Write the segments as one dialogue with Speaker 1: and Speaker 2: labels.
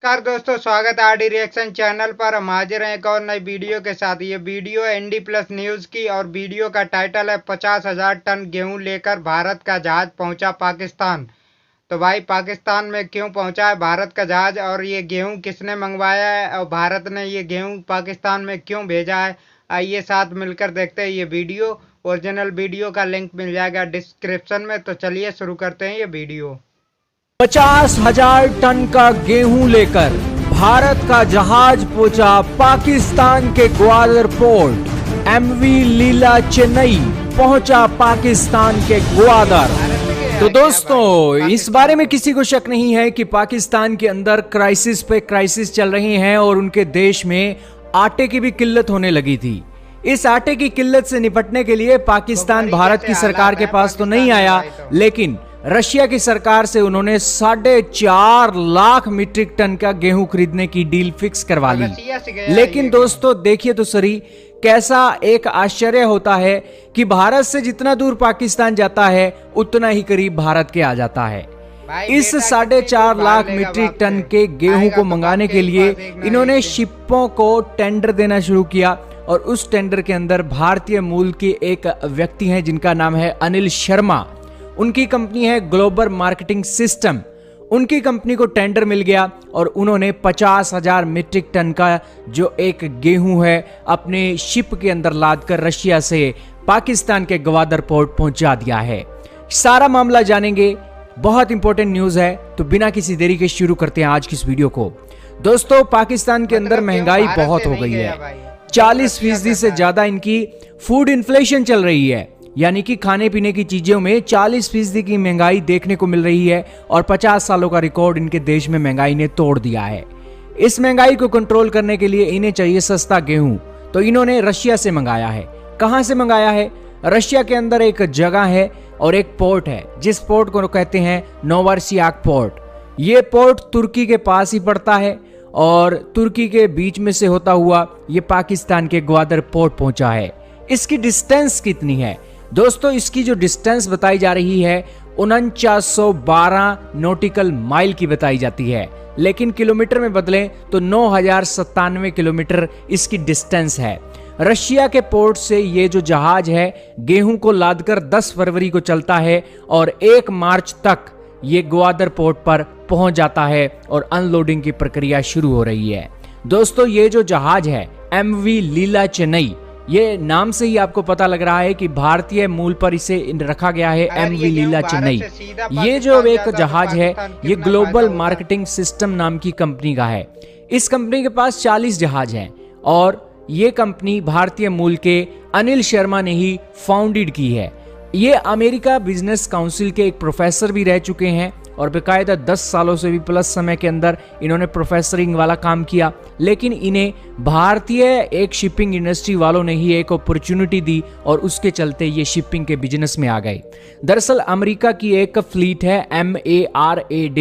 Speaker 1: नमस्कार दोस्तों, स्वागत है आरडी रिएक्शन चैनल पर। हम हाजिर हैं एक और नई वीडियो के साथ। ये वीडियो एनडी प्लस न्यूज़ की और वीडियो का टाइटल है 50,000 टन गेहूं लेकर भारत का जहाज पहुंचा पाकिस्तान। तो भाई, पाकिस्तान में क्यों पहुंचा है भारत का जहाज और ये गेहूं किसने मंगवाया है और भारत ने ये गेहूं पाकिस्तान में क्यों भेजा है, आइए साथ मिलकर देखते हैं ये वीडियो। ओरिजिनल वीडियो का लिंक मिल जाएगा डिस्क्रिप्शन में। तो चलिए शुरू करते हैं ये वीडियो।
Speaker 2: 50,000 टन का गेहूं लेकर भारत का जहाज पहुंचा पाकिस्तान के Gwadar port. MV Lila Chennai पहुंचा पाकिस्तान के ग्वादर। तो दोस्तों, इस बारे में किसी को शक नहीं है कि पाकिस्तान के अंदर क्राइसिस पे क्राइसिस चल रही हैं और उनके देश में आटे की भी किल्लत होने लगी थी। इस आटे की किल्लत से निपटने के लिए पाकिस्तान भारत की सरकार के पास तो नहीं आया, लेकिन रशिया की सरकार से उन्होंने 4.5 लाख मीट्रिक टन का गेहूं खरीदने की डील फिक्स करवा ली। लेकिन दोस्तों देखिए तो सही, कैसा एक आश्चर्य होता है कि भारत से जितना दूर पाकिस्तान जाता है उतना ही करीब भारत के आ जाता है। इस 4.5 लाख मीट्रिक टन के गेहूं को मंगाने के लिए इन्होंने शिपों को टेंडर देना शुरू किया और उस टेंडर के अंदर भारतीय मूल के एक व्यक्ति हैं जिनका नाम है अनिल शर्मा। उनकी कंपनी है ग्लोबल मार्केटिंग सिस्टम। उनकी कंपनी को टेंडर मिल गया और उन्होंने 50,000 मीट्रिक टन का जो एक गेहूं है अपने शिप के अंदर लादकर रशिया से पाकिस्तान के ग्वादर पोर्ट पहुंचा दिया है। सारा मामला जानेंगे, बहुत इंपॉर्टेंट न्यूज है। तो बिना किसी देरी के शुरू करते हैं आज की इस वीडियो को। दोस्तों, पाकिस्तान के अंदर महंगाई बहुत हो गई है। 40% से ज्यादा इनकी फूड इन्फ्लेशन चल रही है, यानी कि खाने पीने की चीजों में 40% की महंगाई देखने को मिल रही है और 50 सालों का रिकॉर्ड इनके देश में महंगाई ने तोड़ दिया है। इस महंगाई को कंट्रोल करने के लिए इन्हें चाहिए सस्ता गेहूं, तो इन्होंने रशिया से मंगाया है। कहां से मंगाया है? रशिया के अंदर एक जगह है और एक पोर्ट है जिस पोर्ट को कहते हैं नोवासियाक पोर्ट। ये पोर्ट तुर्की के पास ही पड़ता है और तुर्की के बीच में से होता हुआ ये पाकिस्तान के ग्वादर पोर्ट पहुंचा है। इसकी डिस्टेंस कितनी है दोस्तों? इसकी जो डिस्टेंस बताई जा रही है 4912 नॉटिकल माइल की बताई जाती है, लेकिन किलोमीटर में बदलें तो 9097 किलोमीटर इसकी डिस्टेंस है। रशिया के पोर्ट से ये जो जहाज है गेहूं को लादकर 10 फरवरी को चलता है और 1 मार्च तक ये ग्वादर पोर्ट पर पहुंच जाता है और अनलोडिंग की प्रक्रिया शुरू हो रही है। दोस्तों, ये जो जहाज है एमवी लीला चेन्नई, ये नाम से ही आपको पता लग रहा है कि भारतीय मूल पर इसे रखा गया है एमवी लीला चेन्नई। ये जो एक जहाज है ये ग्लोबल मार्केटिंग सिस्टम नाम की कंपनी का है। इस कंपनी के पास 40 जहाज हैं और ये कंपनी भारतीय मूल के अनिल शर्मा ने ही फाउंडेड की है। ये अमेरिका बिजनेस काउंसिल के एक प्रोफेसर भी रह चुके हैं और बेकायदा 10 सालों से भी प्लस समय के अंदर इन्होंने प्रोफेसरिंग वाला काम किया, लेकिन इन्हें भारतीय एक शिपिंग इंडस्ट्री वालों ने ही एक अपॉर्चुनिटी दी और उसके चलते ये शिपिंग के बिजनेस में आ गए। दरअसल अमेरिका की एक फ्लीट है MARAD।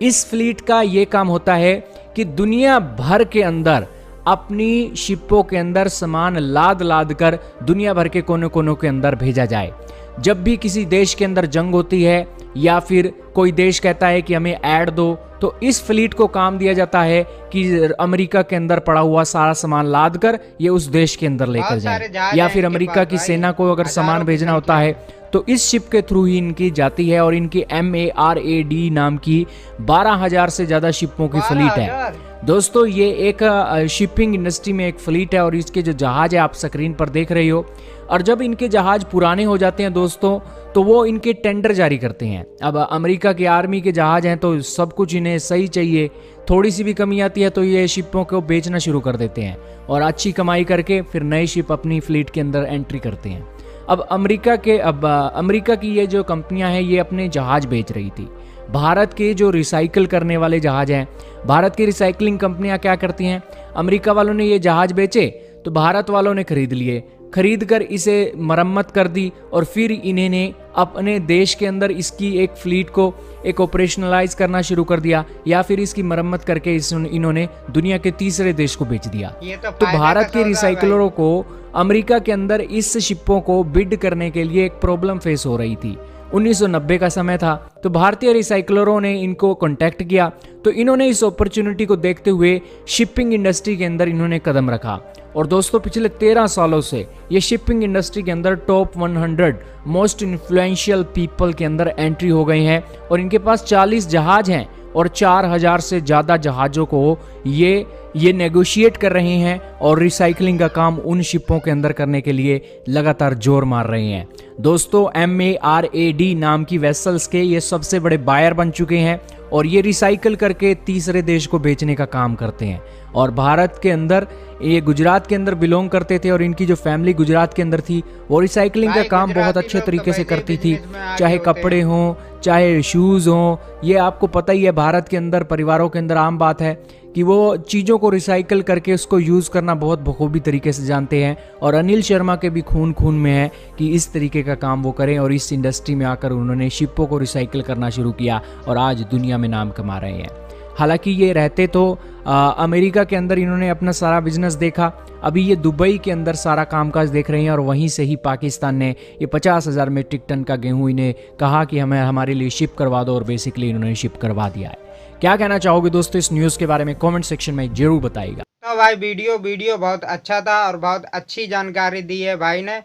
Speaker 2: इस फ्लीट का ये काम होता है कि दुनिया भर के अंदर अपनी शिपों के अंदर सामान लाद लाद कर दुनिया भर के कोने कोनों के अंदर भेजा जाए। जब भी किसी देश के अंदर जंग होती है या फिर कोई देश कहता है कि हमें ऐड दो, तो इस फ्लीट को काम दिया जाता है कि अमेरिका के अंदर पड़ा हुआ सारा सामान लाद कर ये उस देश के अंदर लेकर जाए। या फिर अमेरिका की सेना को अगर सामान भेजना होता है तो इस शिप के थ्रू ही इनकी जाती है और इनकी MARAD नाम की 12,000 से ज्यादा शिपों की फ्लीट है। दोस्तों, ये एक शिपिंग इंडस्ट्री में एक फ्लीट है और इसके जो जहाज है आप स्क्रीन पर देख रहे हो। और जब इनके जहाज पुराने हो जाते हैं दोस्तों, तो वो इनके टेंडर जारी करते हैं। अब अमेरिका की आर्मी के जहाज हैं तो सब कुछ इन्हें सही चाहिए, थोड़ी सी भी कमी आती है तो ये शिपों को बेचना शुरू कर देते हैं और अच्छी कमाई करके फिर नए शिप अपनी फ्लीट के अंदर एंट्री करते हैं। अब अमेरिका की ये जो कंपनियां हैं ये अपने जहाज बेच रही थी। भारत के जो रिसाइकल करने वाले जहाज हैं, भारत की रिसाइकलिंग कंपनियां क्या करती हैं, अमेरिका वालों ने ये जहाज बेचे तो भारत वालों ने खरीद लिए, खरीद कर इसे मरम्मत कर दी और फिर इन्होंने अपने देश के अंदर इसकी एक फ्लीट को एक ऑपरेशनलाइज करना शुरू कर दिया या फिर इसकी मरम्मत करके इन्होंने दुनिया के तीसरे देश को बेच दिया। तो भारत के रिसाइकलरों को अमेरिका के अंदर इस शिपों को बिड करने के लिए एक प्रॉब्लम फेस हो रही थी। 1990 का समय था। तो भारतीय रिसाइकलरों ने इनको कांटेक्ट किया, तो इन्होंने इस अपॉर्चुनिटी को देखते हुए शिपिंग इंडस्ट्री के अंदर इन्होंने कदम रखा। और दोस्तों पिछले 13 सालों से ये शिपिंग इंडस्ट्री के अंदर टॉप 100 मोस्ट इन्फ्लुएंशियल पीपल के अंदर एंट्री हो गई हैं और इनके पास 40 जहाज हैं और 4000 से ज़्यादा जहाज़ों को ये नेगोशिएट कर रहे हैं और रिसाइकलिंग का काम उन शिपों के अंदर करने के लिए लगातार जोर मार रहे हैं। दोस्तों MARAD नाम की वेसल्स के ये सबसे बड़े बायर बन चुके हैं और ये रिसाइकल करके तीसरे देश को बेचने का काम करते हैं। और भारत के अंदर ये गुजरात के अंदर बिलोंग करते थे और इनकी जो फैमिली गुजरात के अंदर थी वो रिसाइकलिंग का काम बहुत अच्छे तरीके से करती थी, चाहे कपड़े हों चाहे शूज़ हों। ये आपको पता ही है, भारत के अंदर परिवारों के अंदर आम बात है कि वो चीज़ों को रिसाइकल करके उसको यूज़ करना बहुत बखूबी तरीके से जानते हैं। और अनिल शर्मा के भी खून में है कि इस तरीके का काम वो करें और इस इंडस्ट्री में आकर उन्होंने शिपों को रिसाइकिल करना शुरू किया और आज दुनिया में नाम कमा रहे हैं। हालांकि ये रहते तो अमेरिका के अंदर इन्होंने अपना सारा बिजनेस देखा, अभी ये दुबई के अंदर सारा कामकाज देख रहे हैं और वहीं से ही पाकिस्तान ने ये 50,000 मीट्रिक टन का गेहूं इन्हें कहा कि हमें हमारे लिए शिप करवा दो और बेसिकली इन्होंने शिप करवा दिया है। क्या कहना चाहोगे दोस्तों इस न्यूज़ के बारे में? कमेंट सेक्शन में जरूर बताइएगा।
Speaker 1: तो भाई वीडियो बहुत अच्छा था और बहुत अच्छी जानकारी दी है भाई ने।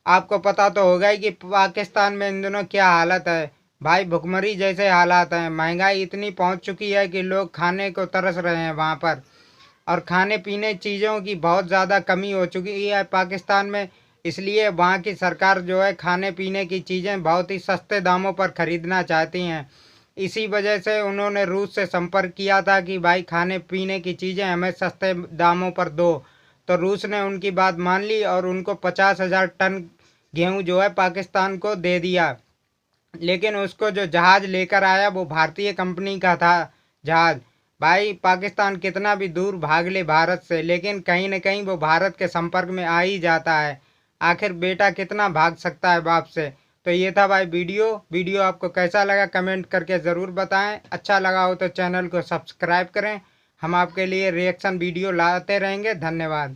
Speaker 1: आपको पता तो होगा ही कि पाकिस्तान में इन दिनों क्या हालत है भाई, भुखमरी जैसे हालात हैं। महंगाई इतनी पहुंच चुकी है कि लोग खाने को तरस रहे हैं वहां पर, और खाने पीने चीज़ों की बहुत ज़्यादा कमी हो चुकी है पाकिस्तान में। इसलिए वहाँ की सरकार जो है खाने पीने की चीज़ें बहुत ही सस्ते दामों पर ख़रीदना चाहती हैं। इसी वजह से उन्होंने रूस से संपर्क किया था कि भाई खाने पीने की चीज़ें हमें सस्ते दामों पर दो। तो रूस ने उनकी बात मान ली और उनको 50,000 टन गेहूं जो है पाकिस्तान को दे दिया। लेकिन उसको जो जहाज़ लेकर आया वो भारतीय कंपनी का था जहाज़। भाई पाकिस्तान कितना भी दूर भाग ले भारत से, लेकिन कहीं न कहीं वो भारत के संपर्क में आ ही जाता है। आखिर बेटा कितना भाग सकता है बाप से। तो ये था भाई वीडियो आपको कैसा लगा कमेंट करके ज़रूर बताएं। अच्छा लगा हो तो चैनल को सब्सक्राइब करें। हम आपके लिए रिएक्शन वीडियो लाते रहेंगे। धन्यवाद।